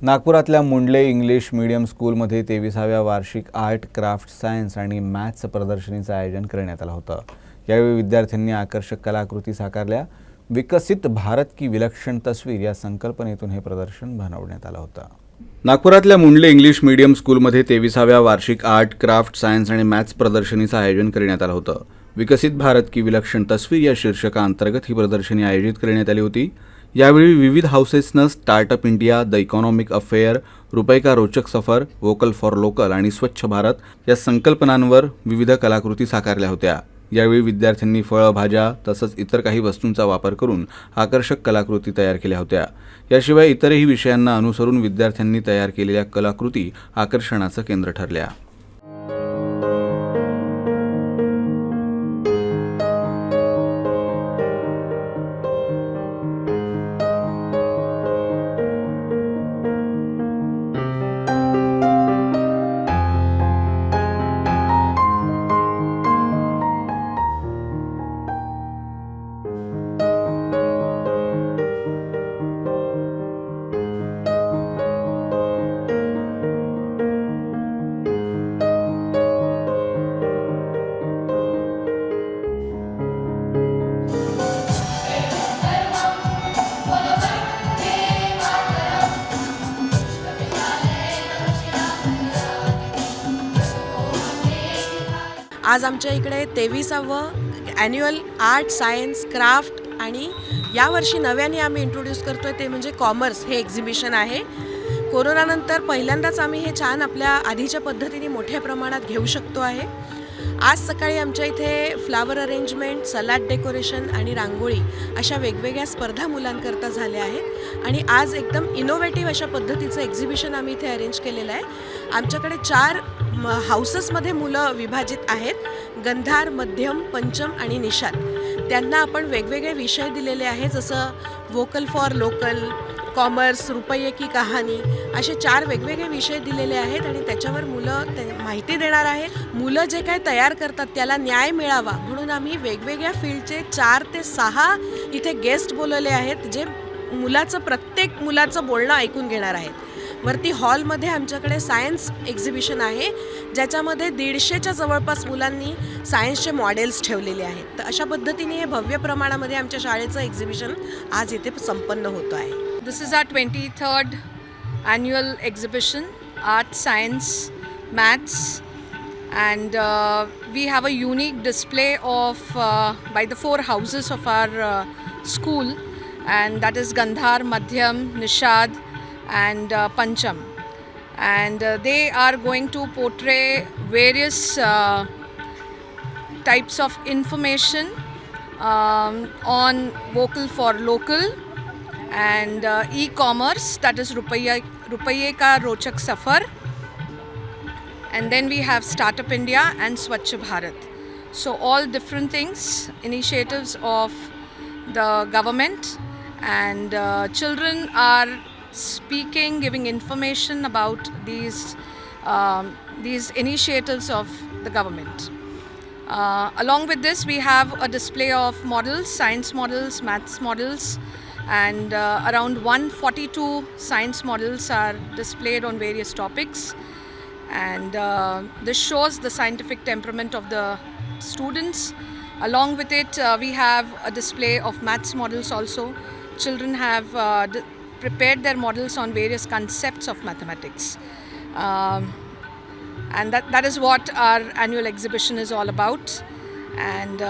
नागपुरातल्या मुंडले English medium स्कूलमध्ये 23व्या वार्षिक आर्ट, क्राफ्ट, सायन्स आणि मॅथ्स प्रदर्शनीचं आयोजन करण्यात आलं होतं. यावेळी विद्यार्थ्यांनी आकर्षक कलाकृती साकारल्या. विकसित भारत की विलक्षण तस्वीर या संकल्पनेतून हे प्रदर्शन बनवण्यात आलं होतं. नागपुरातल्या मुंडले इंग्लिश मीडियम स्कूलमध्ये 23व्या वार्षिक आर्ट, क्राफ्ट, सायन्स आणि मॅथ्स प्रदर्शनीचं आयोजन करण्यात आलं होतं. विकसित भारत की विलक्षण तस्वीर या शीर्षकाअंतर्गत ही प्रदर्शनी आयोजित करण्यात आली होती. यावेळी विविध हाऊसेसनं startup India, the economic affair, रुपये का रोचक सफर, वोकल फॉर लोकल आणि स्वच्छ भारत या संकल्पनांवर विविध कलाकृती साकारल्या होत्या. यावेळी विद्यार्थ्यांनी फळं, भाज्या तसंच इतर काही वस्तूंचा वापर करून आकर्षक कलाकृती तयार केल्या होत्या. याशिवाय इतरही विषयांना अनुसरून विद्यार्थ्यांनी तयार केलेल्या कलाकृती आकर्षणाचं केंद्र ठरल्या. आज आमच्या इकडे 23वा ॲन्युअल आर्ट, सायन्स, क्राफ्ट आणि यावर्षी नव्याने आम्ही इंट्रोड्यूस करतोय ते म्हणजे कॉमर्स हे एक्झिबिशन आहे. कोरोनानंतर पहिल्यांदाच आम्ही हे छान आपल्या आधीच्या पद्धतीने मोठ्या प्रमाणात घेऊ शकतो आहे. आज सकाळी आमच्या इथे फ्लावर अरेंजमेंट, सलाड डेकोरेशन आणि रांगोळी अशा वेगवेगळ्या स्पर्धा मुलांकरता झाल्या आहेत आणि आज एकदम इनोव्हेटिव्ह अशा पद्धतीचं एक्झिबिशन आम्ही इथे अरेंज केलेलं आहे. आमच्याकडे 4 हाऊसेसमध्ये मुलं विभाजित आहेत. गंधार, मध्यम, पंचम आणि निषाद. त्यांना आपण वेगवेगळे विषय दिलेले आहेत, जसं वोकल फॉर लोकल, कॉमर्स, रुपये की कहाणी असे 4 वेगवेगळे विषय दिलेले आहेत आणि त्याच्यावर मुलं माहिती देणार आहेत. मुलं जे काय तयार करतात त्याला न्याय मिळावा म्हणून आम्ही वेगवेगळ्या फील्डचे 4 ते 6 इथे गेस्ट बोलवले आहेत, जे प्रत्येक मुलाचं बोलणं ऐकून घेणार आहेत. वरती हॉलमध्ये आमच्याकडे सायन्स एक्झिबिशन आहे, ज्याच्यामध्ये 150च्या जवळपास मुलांनी सायन्सचे मॉडेल्स ठेवलेले आहेत. तर अशा पद्धतीने हे भव्य प्रमाणामध्ये आमच्या शाळेचं एक्झिबिशन आज इथे संपन्न होतं आहे. This is our 23rd annual exhibition, Art, Science, Maths, and we have a unique display of by the 4 houses of our school, and that is Gandhar, Madhyam, Nishad, and Pancham, and they are going to portray various types of information on vocal for local and e-commerce, that is rupaye ka rochak safar, and then we have Startup India and Swachh Bharat. So all different things, initiatives of the government, and children are speaking, giving information about these initiatives of the government. Along with this, we have a display of models, science models, maths models, and around 142 science models are displayed on various topics, and this shows the scientific temperament of the students. Along with it, we have a display of maths models also. Children have prepared their models on various concepts of mathematics, and that is what our annual exhibition is all about. And